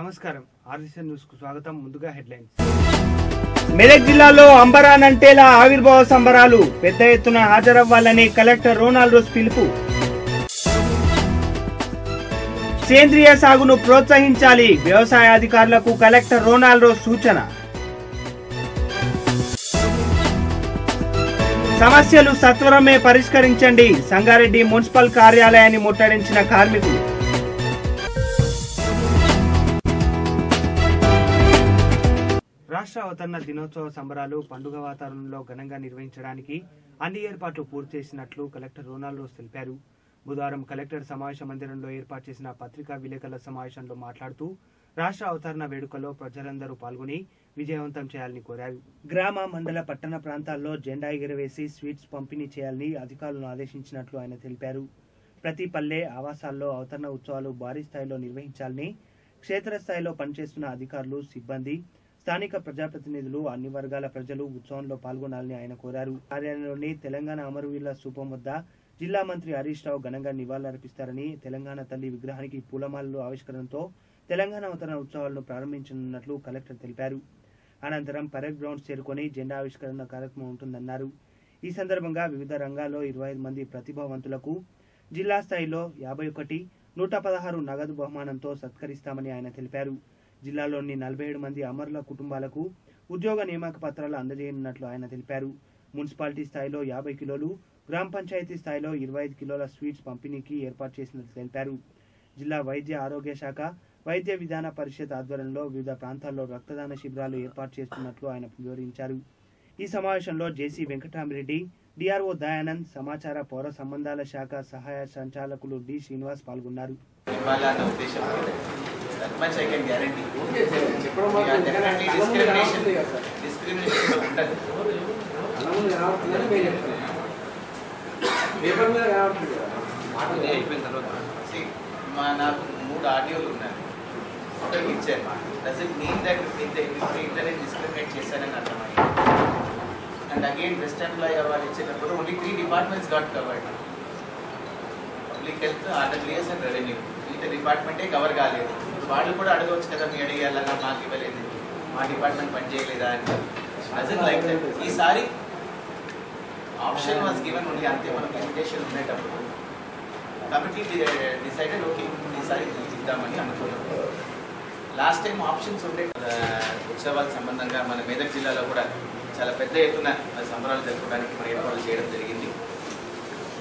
నమస్కారం RSN news కు స్వాగతం. ముందుగా హెడ్లైన్స్. మెదక్ జిల్లాలో అంబరానంటేలా ఆవిర్భావ సంబరాలు, పెద్ద ఎత్తున హాజరవ్వాలని కలెక్టర్ రోనాల్డ్ రోజ్ పిలుపు. సేంద్రియ సాగును ప్రోత్సహించాలి, వ్యవసాయ అధికారులకు కలెక్టర్ రోనాల్డ్ రోజ్ సూచన. సమస్యలు సత్వరమే పరిష్కరించండి, సంగారెడ్డి మున్సిపల్ కార్యాలయాన్ని ముట్టడించిన కార్మికులు. రాష్ట్ర అవతరణ దినోత్సవ సంబరాలు పండుగ వాతావరణంలో ఘనంగా నిర్వహించడానికి అన్ని ఏర్పాట్లు పూర్తి చేసినట్లు కలెక్టర్ రోనాల్డ్ రోజ్ తెలిపారు. బుధవారం కలెక్టర్ సమావేశ మందిరంలో ఏర్పాటు చేసిన పత్రికా విలేకరుల సమావేశంలో మాట్లాడుతూ రాష్ట్ర అవతరణ వేడుకలో ప్రజలందరూ పాల్గొని విజయవంతం చేయాలని కోరారు. గ్రామ మండల పట్టణ ప్రాంతాల్లో జెండా ఎగురవేసి స్వీట్స్ పంపిణీ చేయాలని అధికారులను ఆదేశించినట్లు ఆయన తెలిపారు. ప్రతి పల్లె ఆవాసాల్లో అవతరణ ఉత్సవాలు భారీ స్థాయిలో నిర్వహించాలని, క్షేత్రస్థాయిలో పనిచేస్తున్న అధికారులు, సిబ్బంది, స్థానిక ప్రజాప్రతినిధులు, అన్ని వర్గాల ప్రజలు ఉత్సవంలో పాల్గొనాలని ఆయన కోరారు. కార్యాలయంలోని తెలంగాణ అమరవీరుల స్థూపం వద్ద జిల్లా మంత్రి హరీష్ రావు ఘనంగా నివాళులర్పిస్తారని, తెలంగాణ తల్లి విగ్రహానికి పూలమాలలు ఆవిష్కరణతో తెలంగాణ అవతరణ ఉత్సవాలను ప్రారంభించనున్నట్లు కలెక్టర్ తెలిపారు. అనంతరం పరేడ్ గ్రౌండ్స్ చేరుకొని జెండా ఆవిష్కరణ కార్యక్రమం ఉంటుందన్నారు. ఈ సందర్భంగా వివిధ రంగాల్లో 25 మంది ప్రతిభావంతులకు జిల్లా స్థాయిలో 51, 116 నగదు బహుమానంతో సత్కరిస్తామని ఆయన తెలిపారు. జిల్లాలోని 47 మంది అమరుల కుటుంబాలకు ఉద్యోగ నియామక పత్రాలు అందజేయనున్నట్లు ఆయన తెలిపారు. మున్సిపాలిటీ స్థాయిలో 50 కిలోలు, గ్రామ పంచాయతీ స్థాయిలో 25 కిలోల స్వీట్స్ పంపిణీకి ఏర్పాటు చేసినట్లు తెలిపారు. జిల్లా వైద్య ఆరోగ్య శాఖ, వైద్య విధాన పరిషత్ ఆధ్వర్యంలో వివిధ ప్రాంతాల్లో రక్తదాన శిబిరాలు ఏర్పాటు చేస్తున్నట్లు ఆయన వివరించారు. ఈ సమావేశంలో జేసీ వెంకటరామిరెడ్డి, డిఆర్ఓ దయానంద్, సమాచార పౌర సంబంధాల శాఖ సహాయ సంచాలకులు డి శ్రీనివాస్ పాల్గొన్నారు. That much I can guarantee. Yeah, definitely discrimination ఉండదు. నాకు 3 ఆడియోలు ఉన్నాయి, ఒకరికి ఇచ్చారు. Does it mean that internet discriminate చేశారని అర్థమైంది. And again best employee award ఇచ్చేటప్పుడు only 3 departments got covered: public health, RWS and revenue. ఇంత డిపార్ట్మెంటే కవర్ కాలేదు. వాళ్ళు కూడా అడగవచ్చు కదా, మీ అడిగేలాగా మాకు ఇవ్వలేదు, మా డిపార్ట్మెంట్ పనిచేయలేదా అని. Doesn't like that. ఈసారి ఆప్షన్ వాజ్ గివెన్ ఓన్లీ, అంతే. మనకు లిమిటేషన్ ఉండేటప్పుడు కాబట్టి డిసైడెడ్ ఓకే ఈసారి ఇద్దామని అనుకున్నాం. లాస్ట్ టైం ఆప్షన్స్ ఉండే ఉత్సవాలకు సంబంధంగా మన మెదక్ జిల్లాలో కూడా చాలా పెద్ద ఎత్తున సంబరాలు జరుపుకోవడానికి మనం ఏర్పాట్లు చేయడం జరిగింది.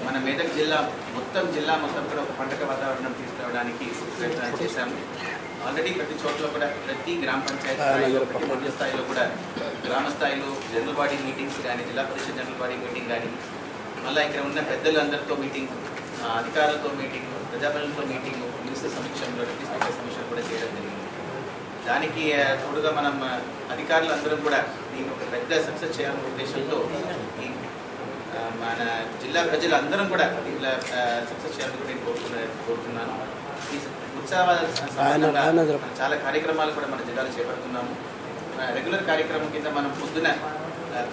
మన మెదక్ జిల్లా మొత్తం కూడా ఒక పండగ వాతావరణం తీసుకురావడానికి ప్రయత్నాలు చేశాము. ఆల్రెడీ ప్రతి చోట్ల కూడా, ప్రతి గ్రామ పంచాయతీ స్థాయిలో, ప్రతి మండల స్థాయిలో కూడా గ్రామ స్థాయిలో జనరల్ బాడీ మీటింగ్స్ కానీ, జిల్లా పరిషత్ జనరల్ బాడీ మీటింగ్ కానీ, మళ్ళీ ఇక్కడ ఉన్న పెద్దలందరితో మీటింగ్, అధికారులతో మీటింగ్, ప్రజాప్రతినిధులతో మీటింగ్, మినిస్టర్ సమీక్షంలో, డిప్యూటీ స్పీకర్ సమీక్షలు కూడా చేయడం జరిగింది. దానికి తోడుగా మనం అధికారులందరం కూడా దీన్ని ఒక పెద్ద సక్సెస్ చేయాలనే ఉద్దేశంతో మన జిల్లా ప్రజలందరం కూడా దీంట్లో సక్సెస్ చేయాలని నేను కోరుతున్నాను. ఈ ఉత్సవాల చాలా కార్యక్రమాలు కూడా మన జిల్లాలో చేపడుతున్నాము. రెగ్యులర్ కార్యక్రమం కింద మనం పొద్దున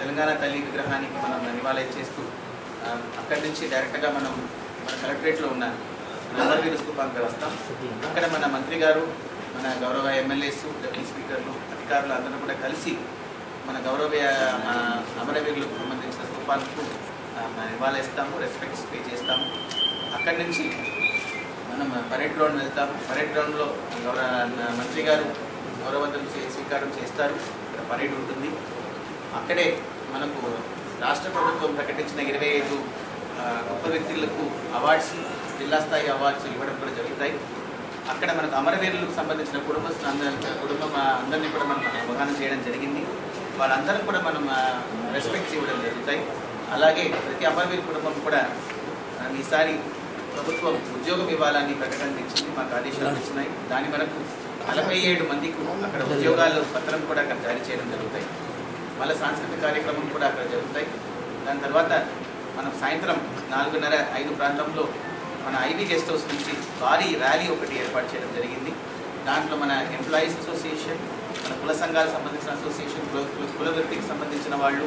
తెలంగాణ తల్లి విగ్రహానికి మనం నివాళి చేస్తూ అక్కడి నుంచి డైరెక్ట్గా మన కలెక్టరేట్లో ఉన్న అమరవీరుల స్థూపానికి వస్తాం. అక్కడ మన మంత్రి గారు, మన గౌరవ ఎమ్మెల్యేస్, డిప్యూటీ స్పీకర్లు, అధికారులు అందరూ కూడా కలిసి మన అమరవీరులకు సంబంధించిన స్థూపాలకు నివాళి ఇస్తాము, రెస్పెక్ట్స్ పే చేస్తాము. అక్కడి నుంచి మనం పరేడ్ గ్రౌండ్ వెళ్తాము. పరేడ్ గ్రౌండ్లో గౌరవ మంత్రి గారు గౌరవవందనం స్వీకారం చేస్తారు. ఇక్కడ పరేడ్ ఉంటుంది. అక్కడే మనకు రాష్ట్ర ప్రభుత్వం ప్రకటించిన 25 గొప్ప వ్యక్తులకు అవార్డ్స్, జిల్లా స్థాయి అవార్డ్స్ ఇవ్వడం కూడా జరుగుతాయి. అక్కడ మనకు అమరవీరులకు సంబంధించిన కుటుంబం అందరినీ కూడా మనం అవగాహన చేయడం జరిగింది. వాళ్ళందరూ కూడా మనం రెస్పెక్ట్స్ ఇవ్వడం జరుగుతాయి. అలాగే ప్రతి అమరవీరు కుటుంబం కూడా ఈసారి ప్రభుత్వం ఉద్యోగం ఇవ్వాలని ప్రకటన ఇచ్చింది, మాకు ఆదేశాలు ఇచ్చినాయి. దాని మనకు 47 మందికి అక్కడ ఉద్యోగాలు పత్రం కూడా అక్కడ జారీ చేయడం జరుగుతాయి. మళ్ళీ సాంస్కృతిక కార్యక్రమం కూడా అక్కడ జరుగుతాయి. దాని తర్వాత మనం సాయంత్రం 4:30-5 ప్రాంతంలో మన ఐబీ గెస్ట్ హౌస్ నుంచి భారీ ర్యాలీ ఒకటి ఏర్పాటు చేయడం జరిగింది. దాంట్లో మన ఎంప్లాయీస్ అసోసియేషన్, మన కుల సంఘాలకు సంబంధించిన అసోసియేషన్, కుల వృత్తికి సంబంధించిన వాళ్ళు,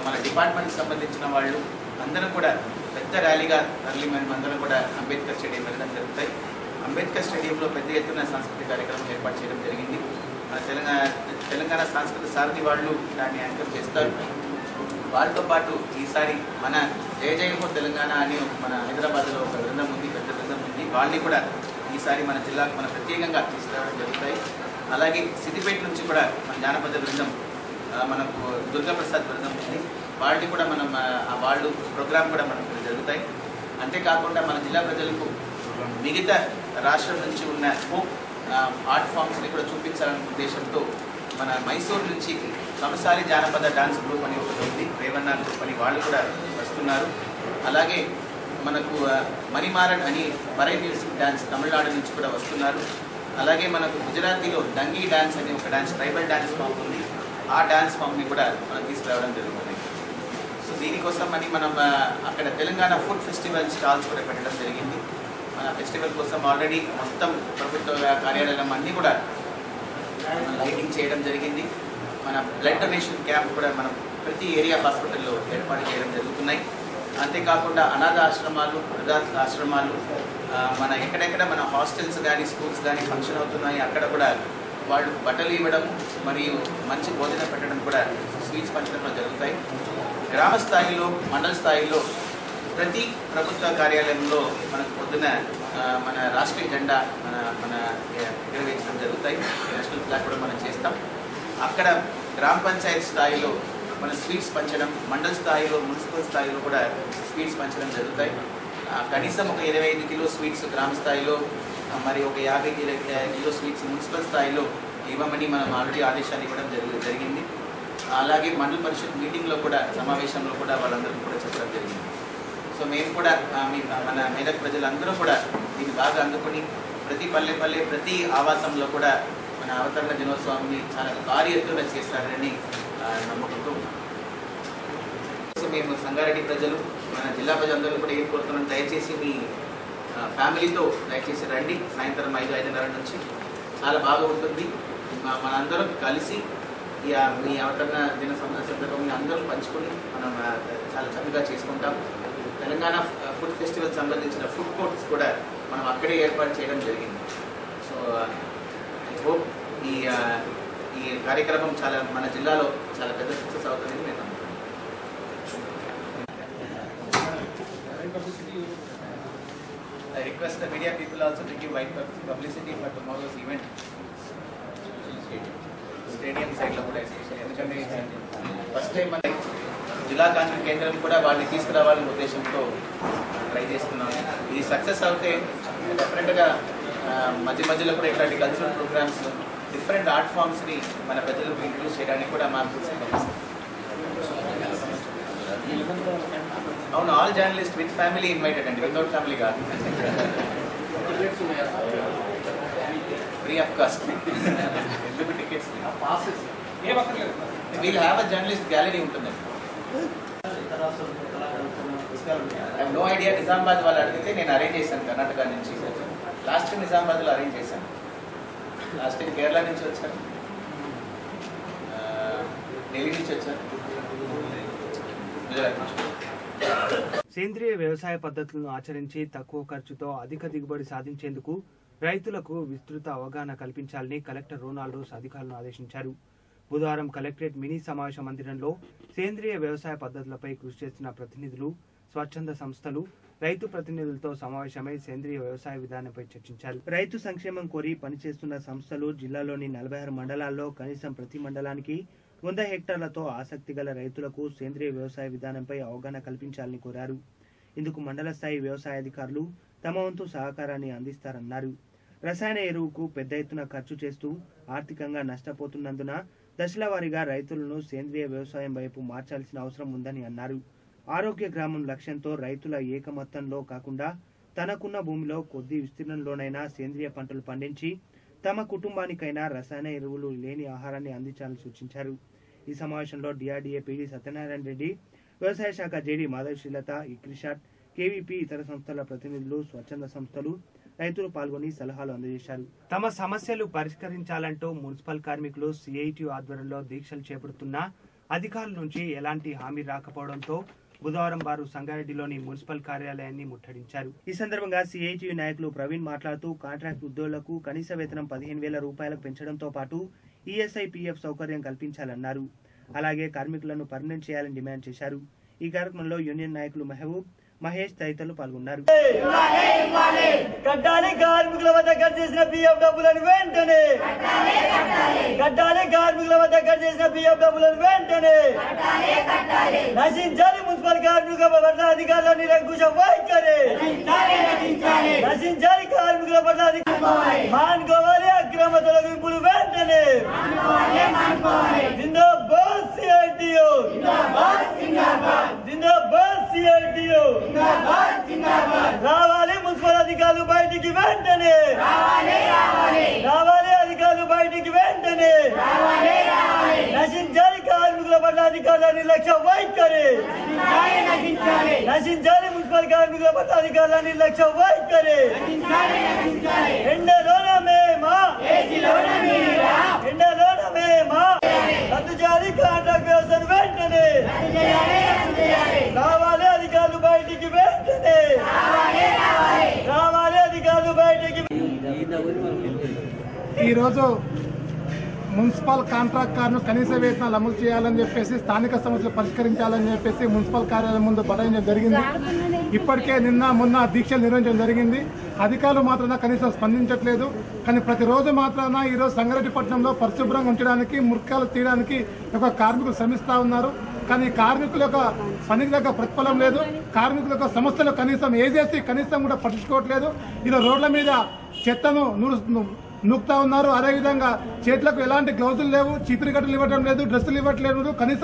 మన డిపార్ట్మెంట్కి సంబంధించిన వాళ్ళు అందరం కూడా పెద్ద ర్యాలీగా తరలి మనం అందరం కూడా అంబేద్కర్ స్టేడియం వెళ్ళడం జరుగుతాయి. అంబేద్కర్ స్టేడియంలో పెద్ద ఎత్తున సాంస్కృతిక కార్యక్రమం ఏర్పాటు చేయడం జరిగింది. మన తెలంగాణ సాంస్కృతిక సారథి వాళ్ళు దాన్ని యాంకర్ చేస్తారు. వాళ్ళతో పాటు ఈసారి మన జయ జయ హో తెలంగాణ అని మన హైదరాబాద్లో ఒక బృందం ఉంది, పెద్ద బృందం ఉంది. వాళ్ళని కూడా ఈసారి మన జిల్లాకు మనం ప్రత్యేకంగా తీసుకురావడం జరుగుతాయి. అలాగే సిద్దిపేట నుంచి కూడా మన జానపద బృందం, మనకు దుర్గాప్రసాద్ బృందం ఉంది. వాళ్ళని కూడా మనం వాళ్ళు ప్రోగ్రామ్ కూడా మనకు జరుగుతాయి. అంతేకాకుండా మన జిల్లా ప్రజలకు మిగతా రాష్ట్రం నుంచి ఉన్న ఫోక్ ఆర్ట్ ఫామ్స్ని కూడా చూపించాలనే ఉద్దేశంతో మన మైసూరు నుంచి కంసాలి జానపద డాన్స్ గ్రూప్ అని ఒకటి ఉంది, రేవన్న గ్రూప్ అని, వాళ్ళు కూడా వస్తున్నారు. అలాగే మనకు మణిమారన్ అని బరై మ్యూజిక్ డ్యాన్స్ తమిళనాడు నుంచి కూడా వస్తున్నారు. అలాగే మనకు గుజరాతీలో డంగీ డ్యాన్స్ అని ఒక డ్యాన్స్, ట్రైబల్ డ్యాన్స్ ఫామ్ ఉంది. ఆ డ్యాన్స్ ఫామ్ని కూడా మనం తీసుకురావడం జరుగుతుంది. సో దీనికోసం అని మనం అక్కడ తెలంగాణ ఫుడ్ ఫెస్టివల్ స్టాల్స్ కూడా పెట్టడం జరిగింది. మన ఫెస్టివల్ కోసం ఆల్రెడీ మొత్తం ప్రభుత్వ కార్యాలయం అన్నీ కూడా లైటింగ్ చేయడం జరిగింది. మన బ్లడ్ డొనేషన్ క్యాంప్ కూడా మనం ప్రతి ఏరియా హాస్పిటల్లో ఏర్పాటు చేయడం జరుగుతున్నాయి. అంతేకాకుండా అనాథ ఆశ్రమాలు, వృద్ధాశ్రమాలు ఆశ్రమాలు, మన ఎక్కడెక్కడ మన హాస్టల్స్ కానీ స్కూల్స్ కానీ ఫంక్షన్ అవుతున్నాయి, అక్కడ కూడా వాళ్ళు బట్టలు ఇవ్వడం మరియు మంచి భోజనం పెట్టడం కూడా, స్వీట్స్ పంచడం జరుగుతాయి. గ్రామ స్థాయిలో, మండల స్థాయిలో ప్రతి ప్రభుత్వ కార్యాలయంలో మనకు పొద్దున మన రాష్ట్రీయ జెండా మన ఎగరవేయడం జరుగుతాయి. నేషనల్ ఫ్లాగ్ కూడా మనం చేస్తాం. అక్కడ గ్రామ పంచాయతీ స్థాయిలో మన స్వీట్స్ పంచడం, మండల స్థాయిలో, మున్సిపల్ స్థాయిలో కూడా స్వీట్స్ పంచడం జరుగుతాయి. కనీసం ఒక 25 కిలో స్వీట్స్ గ్రామ స్థాయిలో, మరి ఒక 50 కిలో స్వీట్స్ మున్సిపల్ స్థాయిలో ఇవ్వమని మనం ఆల్రెడీ ఆదేశాలు ఇవ్వడం జరిగింది. అలాగే మండల పరిషత్ మీటింగ్లో కూడా, సమావేశంలో కూడా వాళ్ళందరికీ కూడా చెప్పడం జరిగింది. సో మేము కూడా మన మేదక్ ప్రజలందరూ కూడా దీన్ని బాగా అందుకుని ప్రతి పల్లె ప్రతి ఆవాసంలో కూడా మన అవతరణ దినోత్సవాన్ని చాలా భారీ ఎత్తున చేస్తారని నమ్ముకుంటూ, సో మేము సంగారెడ్డి ప్రజలు, మన జిల్లా ప్రజలందరూ కూడా ఏం కోరుతున్నాం, దయచేసి మీ ఫ్యామిలీతో దయచేసి రండి. సాయంత్రం 5-5:30 నుంచి చాలా బాగా ఉంటుంది. మనందరం కలిసి మీ అవతరణ దిన సందర్భంగా అందరం పంచుకొని మనం చాలా చక్కగా చేసుకుంటాం. తెలంగాణ ఫుడ్ ఫెస్టివల్ సంబంధించిన ఫుడ్ కోర్ట్స్ కూడా మనం అక్కడే ఏర్పాటు చేయడం జరిగింది. సో ఐ హోప్ ఈ కార్యక్రమం చాలా మన జిల్లాలో చాలా పెద్ద సక్సెస్ అవుతుందని నేను అనుకుంటున్నాను. I request the media people also to give wide publicity for tomorrow's event. Stadium సైడ్లో కూడా ఎందుకంటే ఫస్ట్ టైం మన జిల్లా కాంగ్రెస్ కేంద్రం కూడా వాళ్ళని తీసుకురావాలనే ఉద్దేశంతో ట్రై చేస్తున్నాం. ఇది సక్సెస్ అవుతే డెఫినెట్గా మధ్యలో కూడా ఇట్లాంటి కల్చరల్ ప్రోగ్రామ్స్, డిఫరెంట్ ఆర్ట్ ఫామ్స్ని మన ప్రజలకు ఇంట్రడ్యూస్ చేయడానికి కూడా మాకు అవును, all journalist with family invited అండి, వితౌట్ ఫ్యామిలీ కాదు, free of cost. Tickets we'll have a journalist gallery ఉంటుందండి. నో ఐడియా, నిజామాబాద్ వాళ్ళు అడిగితే నేను అరేంజ్ చేశాను కర్ణాటక నుంచి. లాస్ట్ టైం నిజామాబాద్లో అరేంజ్ చేశాను, లాస్ట్ టైం కేరళ నుంచి వచ్చాను, ఢిల్లీ నుంచి వచ్చాను, గుజరాత్ నుంచి. సేంద్రియ వ్యవసాయ పద్ధతులను ఆచరించి తక్కువ ఖర్చుతో అధిక దిగుబడి సాధించేందుకు రైతులకు విస్తృత అవగాహన కల్పించాలని కలెక్టర్ రోనాల్డోస్ అధికారులను ఆదేశించారు. బుధవారం కలెక్టరేట్ మినీ సమావేశ మందిరంలో సేంద్రియ వ్యవసాయ పద్ధతులపై కృషి చేస్తున్న ప్రతినిధులు, స్వచ్ఛంద సంస్థలు, రైతు ప్రతినిధులతో సమావేశమై సేంద్రియ వ్యవసాయ విధానంపై చర్చించారు. రైతు సంక్షేమం కోరి పనిచేస్తున్న సంస్థలు జిల్లాలోని 46 మండలాల్లో కనీసం ప్రతి మండలానికి 100 హెక్టార్లతో ఆసక్తి గల రైతులకు సేంద్రియ వ్యవసాయ విధానంపై అవగాహన కల్పించాలని కోరారు. ఇందుకు మండల స్థాయి వ్యవసాయ అధికారులు తమ వంతు సహకారాన్ని అందిస్తారన్నారు. రసాయన ఎరువుకు పెద్ద ఎత్తున ఖర్చు చేస్తూ ఆర్థికంగా నష్టపోతున్నందున దశల వారీగా రైతులను సేంద్రియ వ్యవసాయం వైపు మార్చాల్సిన అవసరం ఉందని అన్నారు. ఆరోగ్య గ్రామం లక్ష్యంతో రైతుల ఏకమొత్తంలో కాకుండా తనకున్న భూమిలో కొద్ది విస్తీర్ణంలోనైనా సేంద్రియ పంటలు పండించి తమ కుటుంబానికైనా రసాయన ఎరువులు లేని ఆహారాన్ని అందించాలని సూచించారు. ఈ సమావేశంలో డిఆర్డీఏ పీడీ సత్యనారాయణ రెడ్డి, వ్యవసాయ శాఖ జేడీ మాధవ్ శ్రీలత, ఇక్రిషాట్, కేవీపీ, ఇతర సంస్థల ప్రతినిధులు, స్వచ్ఛంద సంస్థలు, రైతులు పాల్గొని సలహాలు అందజేశారు. తమ సమస్యలు పరిష్కరించాలంటూ మున్సిపల్ కార్మికులు సిఐటి ఆధ్వర్యంలో దీక్షలు చేపడుతున్నా అధికారుల నుంచి ఎలాంటి హామీ రాకపోవడంతో బుధవారం వారు సంగారెడ్డిలోని మున్సిపల్ కార్యాలయాన్ని ముట్టడించారు. ఈ సందర్భంగా సిఐటియు నాయకులు ప్రవీణ్ మాట్లాడుతూ కాంట్రాక్ట్ ఉద్యోగులకు కనీస వేతనం 15,000 రూపాయలకు పెంచడంతో పాటు ఈఎస్ఐ పిఎఫ్ సౌకర్యం కల్పించాలన్నారు. అలాగే కార్మికులను పర్మనెంట్ చేయాలని డిమాండ్ చేశారు. ఈ కార్యక్రమంలో యూనియన్ నాయకులు మహబూబ్, మహేష్ తదితరులు పాల్గొన్నారు. కట్టాలి కార్మికుల వద్ద ఖర్చు చేసిన పిఎఫ్ డబ్బులను వెంటనే కట్టాలి కార్మికుల వద్ద ఖర్చు చేసిన పిఎఫ్ డబ్బులను వెంటనే నశించాలి మున్సిపల్ కార్మికుల పట్ల అధికారుల నిరంకుశ వైఖరి నశించాలి కార్మికుల పట్ల మానుకోవాలి అక్రమ తొలగింపులు వెంటనే జిందాబాద్ సిఐటియు జిందాబాద్ సిఐటియు రావాలి మున్సిపల్ అధికారులు బయటికి వెంటనే రావాలి అధికారులు బయటికి వెంటనే నశించాలి కార్మికుల పట్ల అధికారుల నిర్లక్ష్య వైఖరి నశించాలి మున్సిపల్ కార్మికుల పట్ల అధికారుల నిర్లక్ష్య వైఖరి ఎండలోన మేమా ఎండలోన మేమా రద్దు చేయాలి కాంట్రాక్ట్ వ్యవస్థను వెంటనే రావాలి అధికారులు బయటికి వెంటనే రావాలి అధికారులు బయటికి. ఈరోజు మున్సిపల్ కాంట్రాక్ట్ కార్మికులు కనీస వేతనాలు అమలు చేయాలని చెప్పేసి స్థానిక సమస్యలు పరిష్కరించాలని చెప్పేసి మున్సిపల్ కార్యాలయం ముందు బటాయించడం జరిగింది. ఇప్పటికే నిన్న మొన్న దీక్షలు నిర్వహించడం జరిగింది. అధికారులు మాత్రాన కనీసం స్పందించట్లేదు. కానీ ప్రతిరోజు మాత్రాన ఈరోజు సంగారెడ్డి పట్టణంలో పరిశుభ్రంగా ఉంచడానికి మురికాలు తీయడానికి ఒక కార్మికులు శ్రమిస్తూ ఉన్నారు. కానీ కార్మికుల యొక్క పనికి దగ్గర ప్రతిఫలం లేదు. కార్మికుల యొక్క సమస్యలు కనీసం ఏజేసి కనీసం కూడా పట్టించుకోవట్లేదు. ఇలా రోడ్ల మీద చెత్తను నూకుతా ఉన్నారు. అదేవిధంగా చేతులకు ఎలాంటి గ్లౌజులు లేవు, చీపిరి గట్టులు ఇవ్వడం లేదు, డ్రెస్సులు ఇవ్వట్లేదు. కనీస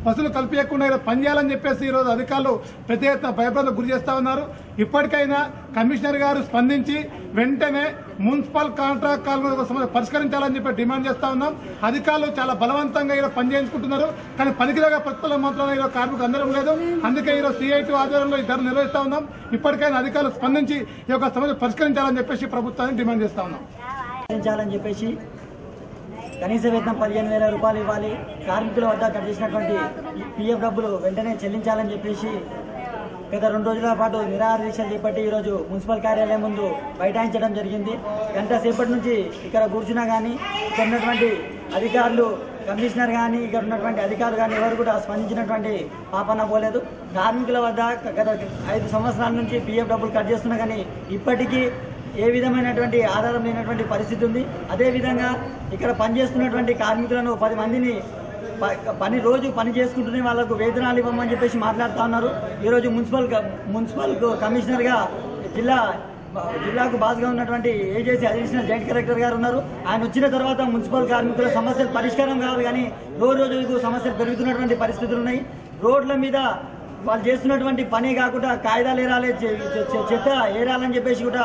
వసూలు కల్పించకుండా ఇలా పనిచేయాలని చెప్పేసి ఈరోజు అధికారులు పెద్ద ఎత్తున భయభ్రాంతులకు గురి చేస్తా ఉన్నారు. ఇప్పటికైనా కమిషనర్ గారు స్పందించి వెంటనే మున్సిపల్ కాంట్రాక్ట్ కార్మికుల పరిష్కరించాలని చెప్పి డిమాండ్ చేస్తా ఉన్నాం. అధికారులు చాలా బలవంతంగా ఇలా పని చేయించుకుంటున్నారు. కానీ పనికిరాగా ప్రతిఫలం మాత్రం ఈరోజు కార్మికులు అందడం లేదు. అందుకే ఈరోజు సిఐటి ఆధ్వర్యంలో ఈ ధర నిర్వహిస్తా ఉన్నాం. ఇప్పటికైనా అధికారులు స్పందించి ఈ యొక్క సమస్య పరిష్కరించాలని చెప్పేసి ప్రభుత్వాన్ని డిమాండ్ చేస్తా ఉన్నాం. అని చెప్పేసి కనీస వేతనం 15,000 రూపాయలు ఇవ్వాలి, కార్మికుల వద్ద కట్ చేసినటువంటి పిఎఫ్ డబ్బులు వెంటనే చెల్లించాలని చెప్పేసి గత 2 రోజుల పాటు నిరాహార దీక్షలు చేపట్టి ఈరోజు మున్సిపల్ కార్యాలయం ముందు బైఠాయించడం జరిగింది. గంట సేపటి నుంచి ఇక్కడ కూర్చున్నా కానీ ఇక్కడ ఉన్నటువంటి అధికారులు, కమిషనర్ కానీ ఇక్కడ ఉన్నటువంటి అధికారులు కానీ ఎవరు కూడా స్పందించినటువంటి పాపన పోలేదు. కార్మికుల వద్ద గత 5 సంవత్సరాల నుంచి పిఎఫ్ డబ్బులు కట్ చేస్తున్నా కానీ ఇప్పటికీ ఏ విధమైనటువంటి ఆధారం లేనటువంటి పరిస్థితి ఉంది. అదేవిధంగా ఇక్కడ పనిచేస్తున్నటువంటి కార్మికులను 10 మందిని రోజు పని చేసుకుంటూనే వాళ్ళకు వేతనాలు ఇవ్వమని చెప్పేసి మాట్లాడుతూ ఉన్నారు. ఈరోజు మున్సిపల్ కమిషనర్గా జిల్లాకు బాస్గా ఉన్నటువంటి ఏజేసీ అడిషనల్ జాయింట్ కలెక్టర్ గారు ఉన్నారు. ఆయన వచ్చిన తర్వాత మున్సిపల్ కార్మికుల సమస్యలు పరిష్కారం కావాలి, కానీ రోజుకు సమస్యలు పెరుగుతున్నటువంటి పరిస్థితులు ఉన్నాయి. రోడ్ల మీద వాళ్ళు చేస్తున్నటువంటి పని కాకుండా కాయిదాలు ఏరాలి, చెత్త ఏరాలని చెప్పేసి కూడా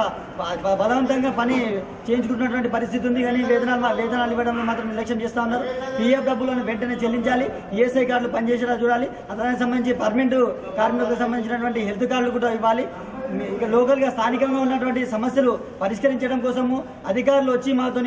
బలవంతంగా పని చేయించుకుంటున్నటువంటి పరిస్థితి ఉంది. కానీ వేతనాలు ఇవ్వడంలో మాత్రం నిర్లక్ష్యం చేస్తూ ఉన్నారు. పిఎఫ్ డబ్బులను వెంటనే చెల్లించాలి, ఈఎస్ఐ కార్డులు పనిచేసేలా చూడాలి. దానికి సంబంధించి పర్మనెంట్ కార్మికులకు సంబంధించినటువంటి హెల్త్ కార్డులు కూడా ఇవ్వాలి. ఇక లోకల్గా స్థానికంగా ఉన్నటువంటి సమస్యలు పరిష్కరించడం కోసము అధికారులు వచ్చి మాతో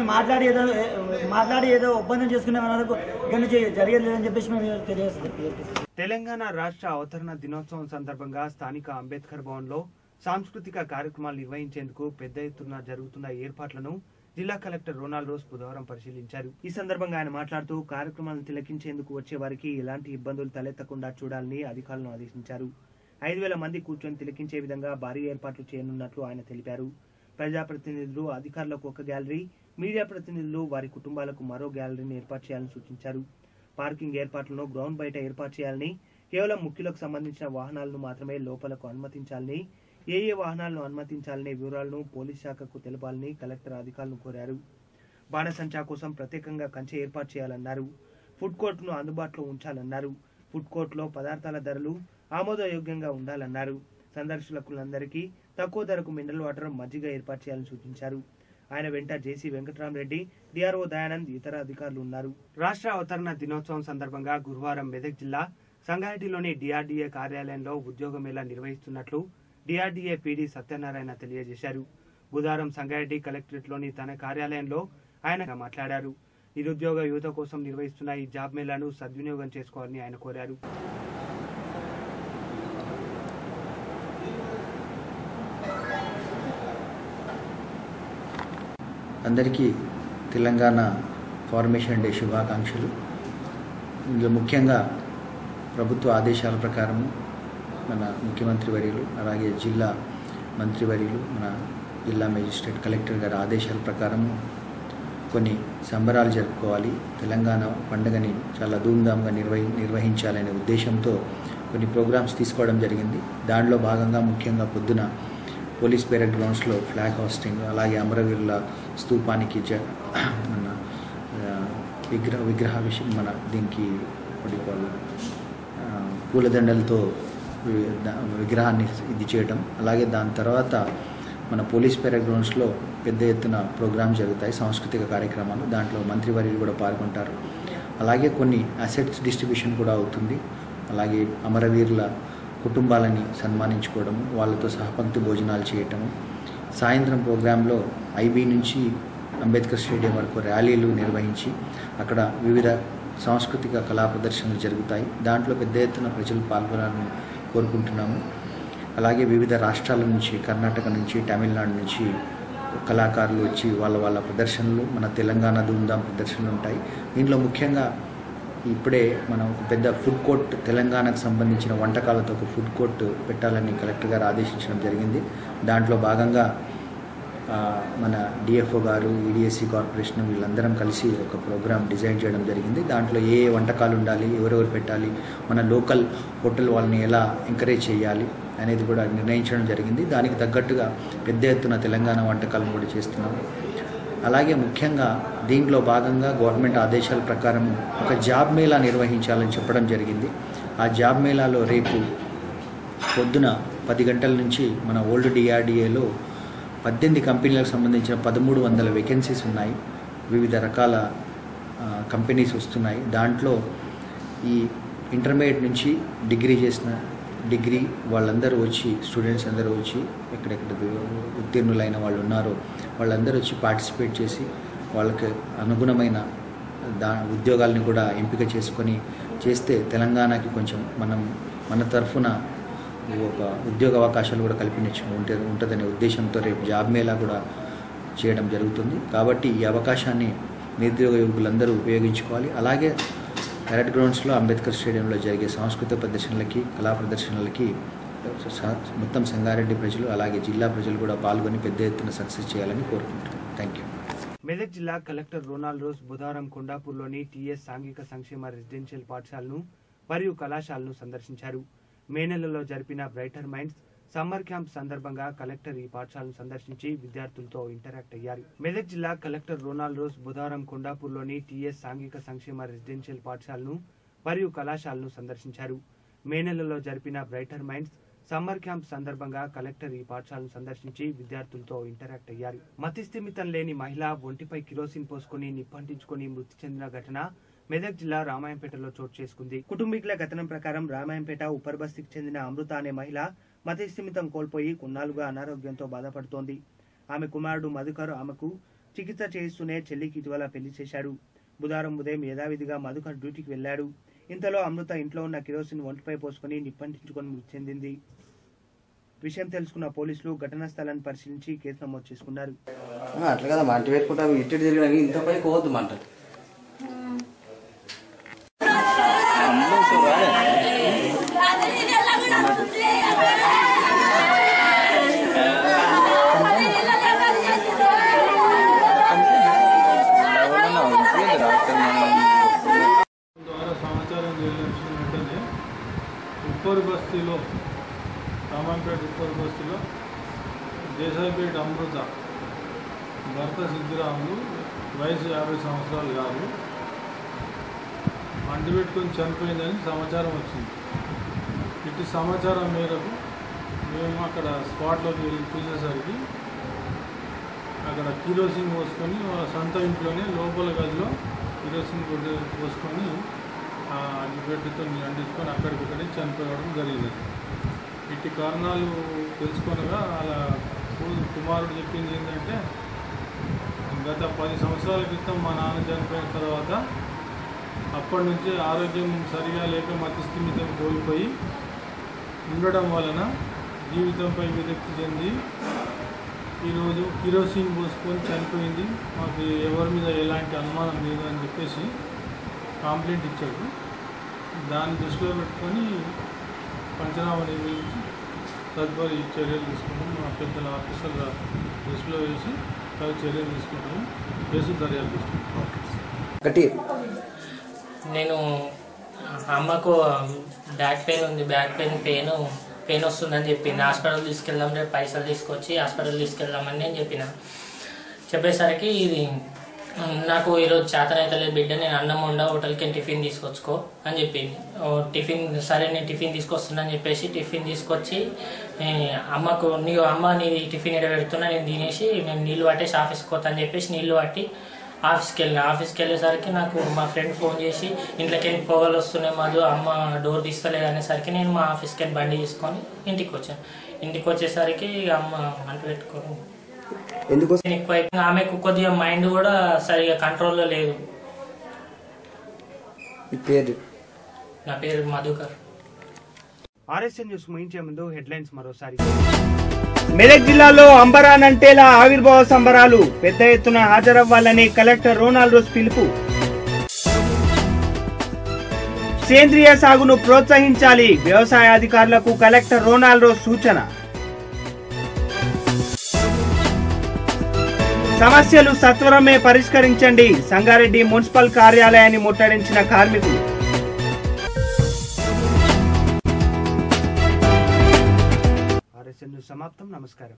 మాట్లాడి ఏదో ఒప్పందం చేసుకునే వరకు ఇక్కడి నుంచి జరిగేది లేదని చెప్పేసి మేము తెలియజేస్తున్నాం. తెలంగాణ రాష్ట్ర అవతరణ దినోత్సవం సందర్భంగా స్థానిక అంబేద్కర్ భవన్లో సాంస్కృతిక కార్యక్రమాలు నిర్వహించేందుకు పెద్ద ఎత్తున జరుగుతున్న ఏర్పాట్లను జిల్లా కలెక్టర్ రోనాల్డ్ రోజ్ బుధవారం పరిశీలించారు. ఈ సందర్భంగా ఆయన మాట్లాడుతూ కార్యక్రమాలను తిలకించేందుకు వచ్చే వారికి ఎలాంటి ఇబ్బందులు తలెత్తకుండా చూడాలని అధికారులను ఆదేశించారు. 5,000 మంది కూర్చొని తిలకించే విధంగా భారీ ఏర్పాట్లు చేయనున్నట్లు ఆయన తెలిపారు. ప్రజాప్రతినిధులు, అధికారులకు ఒక గ్యాలరీ, మీడియా ప్రతినిధులు వారి కుటుంబాలకు మరో గ్యాలరీని ఏర్పాటు చేయాలని సూచించారు. పార్కింగ్ ఏర్పాట్లను గ్రౌండ్ బయట ఏర్పాటు చేయాలని, కేవలం ముఖ్యులకు సంబంధించిన వాహనాలను మాత్రమే లోపలకు అనుమతించాలని, ఏ వాహనాలను అనుమతించాలనే వివరాలను పోలీస్ శాఖకు తెలపాలని కలెక్టర్ అధికారులను కోరారు. బాణసంచా కోసం ప్రత్యేకంగా కంచె ఏర్పాటు చేయాలన్నారు. ఫుడ్ కోర్టును అందుబాటులో ఉంచాలన్నారు. ఫుడ్ కోర్టులో పదార్థాల ధరలు ఆమోదయోగ్యంగా ఉండాలన్నారు. సందర్శకులందరికీ తక్కువ ధరకు మినరల్ వాటర్, మజ్జిగ ఏర్పాటు చేయాలని సూచించారు. ఆయన వెంట జేసీ వెంకటరామరెడ్డి, డిఆర్ఓ దయానంద్, ఇతర అధికారులు ఉన్నారు. రాష్ట్ర అవతరణ దినోత్సవం సందర్భంగా గురువారం మెదక్ జిల్లా సంగారెడ్డిలోని డిఆర్డీఏ కార్యాలయంలో ఉద్యోగ మేళా నిర్వహిస్తున్నట్లు డిఆర్డీఏ పీడీ సత్యనారాయణ తెలియజేశారు. బుధవారం సంగారెడ్డి కలెక్టరేట్లోని తన కార్యాలయంలో ఆయన మాట్లాడారు. నిరుద్యోగ యువత కోసం నిర్వహిస్తున్న ఈ జాబ్ మేళాను సద్వినియోగం చేసుకోవాలని ఆయన కోరారు. అందరికీ తెలంగాణ ఫార్మేషన్ డే శుభాకాంక్షలు. ఇందులో ముఖ్యంగా ప్రభుత్వ ఆదేశాల ప్రకారం మన ముఖ్యమంత్రి వర్యులు అలాగే జిల్లా మంత్రివర్యులు మన జిల్లా మేజిస్ట్రేట్ కలెక్టర్ గారి ఆదేశాల ప్రకారం కొన్ని సంబరాలు జరుపుకోవాలి, తెలంగాణ పండుగని చాలా ధూమ్ధామ్గా నిర్వహించాలనే ఉద్దేశంతో కొన్ని ప్రోగ్రామ్స్ తీసుకోవడం జరిగింది. దానిలో భాగంగా ముఖ్యంగా పొద్దున పోలీస్ పెరేడ్ గ్రౌండ్స్లో ఫ్లాగ్ హోస్టింగ్, అలాగే అమరవీరుల స్తూపానికి మన విగ్రహ విషయం మన దీనికి పూలదండలతో విగ్రహాన్ని ఇది చేయడం, అలాగే దాని తర్వాత మన పోలీస్ పెరేడ్ గ్రౌండ్స్లో పెద్ద ఎత్తున ప్రోగ్రామ్స్ జరుగుతాయి, సాంస్కృతిక కార్యక్రమాలు. దాంట్లో మంత్రివర్యులు కూడా పాల్గొంటారు. అలాగే కొన్ని అసెట్స్ డిస్ట్రిబ్యూషన్ కూడా అవుతుంది. అలాగే అమరవీరుల కుటుంబాలని సన్మానించుకోవడము, వాళ్ళతో సహపంక్తి భోజనాలు చేయటము. సాయంత్రం ప్రోగ్రాంలో ఐబీ నుంచి అంబేద్కర్ స్టేడియం వరకు ర్యాలీలు నిర్వహించి అక్కడ వివిధ సాంస్కృతిక కళా ప్రదర్శనలు జరుగుతాయి. దాంట్లో పెద్ద ఎత్తున ప్రజలు పాల్గొనాలని కోరుకుంటున్నాము. అలాగే వివిధ రాష్ట్రాల నుంచి, కర్ణాటక నుంచి, తమిళనాడు నుంచి కళాకారులు వచ్చి వాళ్ళ ప్రదర్శనలు, మన తెలంగాణ ధూమ్ధామ్ ప్రదర్శనలు ఉంటాయి. దీంట్లో ముఖ్యంగా ఇప్పుడే మనం ఒక పెద్ద ఫుడ్ కోర్ట్, తెలంగాణకు సంబంధించిన వంటకాలతో ఒక ఫుడ్ కోర్ట్ పెట్టాలని కలెక్టర్ గారు ఆదేశించడం జరిగింది. దాంట్లో భాగంగా మన డిఎఫ్ఓ గారు, ఈడిఎస్సి కార్పొరేషన్ వీళ్ళందరం కలిసి ఒక ప్రోగ్రామ్ డిజైన్ చేయడం జరిగింది. దాంట్లో ఏ వంటకాలు ఉండాలి, ఎవరెవరు పెట్టాలి, మన లోకల్ హోటల్ వాళ్ళని ఎలా ఎంకరేజ్ చేయాలి అనేది కూడా నిర్ణయించడం జరిగింది. దానికి తగ్గట్టుగా పెద్ద ఎత్తున తెలంగాణ వంటకాలను కూడా చేస్తున్నాం. అలాగే ముఖ్యంగా దీంట్లో భాగంగా గవర్నమెంట్ ఆదేశాల ప్రకారం ఒక జాబ్ మేళా నిర్వహించాలని చెప్పడం జరిగింది. ఆ జాబ్ మేళాలో రేపు పొద్దున 10 గంటల నుంచి మన ఓల్డ్ డిఆర్డిఏలో 18 కంపెనీలకు సంబంధించిన 1300 వేకెన్సీస్ ఉన్నాయి. వివిధ రకాల కంపెనీస్ వస్తున్నాయి. దాంట్లో ఈ ఇంటర్మీడియట్ నుంచి డిగ్రీ వాళ్ళందరూ వచ్చి, స్టూడెంట్స్ అందరూ వచ్చి, ఎక్కడెక్కడ ఉత్తీర్ణులైన వాళ్ళు ఉన్నారో వాళ్ళందరూ వచ్చి పార్టిసిపేట్ చేసి వాళ్ళకి అనుగుణమైన ఉద్యోగాలను కూడా ఎంపిక చేసుకొని చేస్తే తెలంగాణకి కొంచెం మన తరఫున ఒక ఉద్యోగ అవకాశాలు కూడా ఉంటుందనే ఉద్దేశంతో రేపు జాబ్ మేళా కూడా చేయడం జరుగుతుంది. కాబట్టి ఈ అవకాశాన్ని నిరుద్యోగ యువకులందరూ ఉపయోగించుకోవాలి. అలాగే పెరేడ్ గ్రౌండ్స్లో అంబేద్కర్ స్టేడియంలో జరిగే సాంస్కృతిక ప్రదర్శనలకి, కళా ప్రదర్శనలకి మొత్తం సంగారెడ్డి ప్రజలు అలాగే జిల్లా ప్రజలు కూడా పాల్గొని పెద్ద ఎత్తున సక్సెస్ చేయాలని కోరుకుంటున్నాను. Thank you. మెదక్ జిల్లా కలెక్టర్ రోనాల్డ్ రోజ్ బుధవారం కొండాపూర్లోని టీఎస్ సాంఘిక సంక్షేమ రెసిడెన్షియల్ పాఠశాలను మరియు కళాశాలను సందర్శించారు. మే నెలలో జరిపిన బ్రైటర్ మైండ్స్ సమ్మర్ క్యాంప్ సందర్భంగా కలెక్టర్ ఈ పాఠశాలను సందర్శించి విద్యార్థులతో ఇంటరాక్ట్ అయ్యారు. మెదక్ జిల్లా కలెక్టర్ రోనాల్డ్ రోజ్ బుధవారం కొండాపూర్లోని టీఎస్ సాంఘిక సంక్షేమ రెసిడెన్షియల్ పాఠశాలను మరియు కళాశాలను సందర్శించారు. మే నెలలో జరిపిన బ్రైటర్ మైండ్స్ సమ్మర్ క్యాంప్ సందర్భంగా కలెక్టర్ ఈ పాఠశాలను సందర్శించి విద్యార్థులతో ఇంటరాక్ట్ అయ్యారు. మతిస్థిమితం లేని మహిళ ఒంటిపై కిరోసిన్ పోసుకుని నిప్పంటించుకుని మృతి చెందిన ఘటన మెదక్ జిల్లా రామాయంపేటలో చోటు చేసుకుంది. కుటుంబీకుల కథనం ప్రకారం రామాయంపేట ఉప్పర్ బస్తీకి చెందిన అమృత అనే మహిళ మతిస్థిమితం కోల్పోయి కొన్నాళ్లుగా అనారోగ్యంతో బాధపడుతోంది. ఆమె కుమారుడు మధుకర్ ఆమెకు చికిత్స చేయిస్తూనే చెల్లికి ఇటీవల పెళ్లి చేశాడు. బుధవారం ఉదయం యథావిధిగా మధుకర్ డ్యూటీకి వెళ్లాడు. ఇంతలో అమృత ఇంట్లో ఉన్న కిరోసిన్ ఒంటిపై పోసుకుని నిప్పంటించుకొని మృతి చెందింది. విషయం తెలుసుకున్న పోలీసులు ఘటనా స్థలాన్ని పరిశీలించి కేసు నమోదు చేసుకున్నారు. అట్లా కదా మంట పెట్టుకుంటా ఇటు తిరిగినా ఇంత పై పోవద్దు మంట. సమాచారం తెలిసిన వెంటనే ఉప్పర్ బస్తీలో, రామాయంపేట ఉప్పర్ బస్తీలో దేశాయిపేట అమృత భర్త సిద్ధిరాములు, వయసు 50 సంవత్సరాలు కాదు, మంట పెట్టుకొని చనిపోయిందని సమాచారం వచ్చింది. ఇటు సమాచారం మేరకు మేము అక్కడ స్పాట్లోకి వెళ్ళి చూసేసరికి అక్కడ కిరోసిన్ పోసుకొని వాళ్ళ సొంత ఇంట్లోనే లోపల గదిలో కిరోసిన్ పోసుకొని అగ్గిపెట్టెతో అంటించుకొని అక్కడికక్కడే చనిపోవడం జరిగింది. ఇట్టి కారణాలు తెలుసుకొనగా అలా కుమారుడు చెప్పింది ఏంటంటే, గత 10 సంవత్సరాల క్రితం మా నాన్న చనిపోయిన తర్వాత అప్పటి నుంచి ఆరోగ్యం సరిగా లేక మతిస్థిమితం కోల్పోయి ఉండడం వలన జీవితంపై విరక్తి చెంది ఈరోజు కిరోసిన్ పోసుకొని చనిపోయింది, మాకు ఎవరి మీద ఎలాంటి అనుమానం లేదు అని చెప్పేసి కంప్లైంట్ ఇచ్చారు. దాన్ని దృష్టిలో పెట్టుకొని పంచనామా నిర్వహించి తదుపరి చర్యలు తీసుకున్నాం. మా పెద్దల ఆఫీసర్ల దృష్టిలో వేసి చర్యలు తీసుకుంటాము, కేసు దర్యాప్తు తీసుకుంటాం. నేను అమ్మకు బ్యాక్ పెయిన్ ఉంది, బ్యాక్ పెయిన్ వస్తుందని చెప్పింది. హాస్పిటల్ తీసుకెళ్దాం, రేపు పైసలు తీసుకొచ్చి హాస్పిటల్ తీసుకెళ్దామని నేను చెప్పేసరికి ఇది నాకు ఈరోజు చేతనైతలేదు బిడ్డ, నేను అన్నం వండా హోటల్కి టిఫిన్ తీసుకొచ్చుకో అని చెప్పింది. టిఫిన్ సరే నేను టిఫిన్ తీసుకొస్తున్నా అని చెప్పేసి టిఫిన్ తీసుకొచ్చి అమ్మకు అమ్మ నీ టిఫిన్ ఎడబెడుతున్నా, నేను తినేసి నేను నీళ్ళు పట్టేసి ఆఫీస్కి పోతా అని చెప్పేసి నీళ్ళు పట్టి ఆఫీస్కి వెళ్ళేసరికి నాకు మా ఫ్రెండ్ ఫోన్ చేసి ఇంట్లోకి వెళ్ళి పొగలు వస్తున్నాయి మధు, అమ్మ డోర్ తీస్తలేదు అనేసరికి నేను మా ఆఫీస్కి వెళ్ళి బండి తీసుకొని ఇంటికి వచ్చాను. ఇంటికి వచ్చేసరికి అమ్మ అంటు పెట్టుకోను ఎక్కువ, ఆమెకు కొద్దిగా మైండ్ కూడా సరిగా కంట్రోల్లో లేదు. నా పేరు మధుకర్. RSN న్యూస్ ముగించే ముందు హెడ్లైన్స్ మరోసారి. మెదక్ జిల్లాలో అంబరానంటేలా ఆవిర్భావ సంబరాలు, పెద్ద ఎత్తున హాజరవ్వాలని కలెక్టర్ రోనాల్డ్ రోజ్ పిలుపు. సేంద్రియ సాగును ప్రోత్సహించాలి, వ్యవసాయ అధికారులకు కలెక్టర్ రోనాల్డ్ రోజ్ సూచన. సమస్యలు సత్వరమే పరిష్కరించండి, సంగారెడ్డి మున్సిపల్ కార్యాలయాన్ని ముట్టడించిన కార్మికులు. RSN న్యూస్ సమాప్తం. నమస్కారం.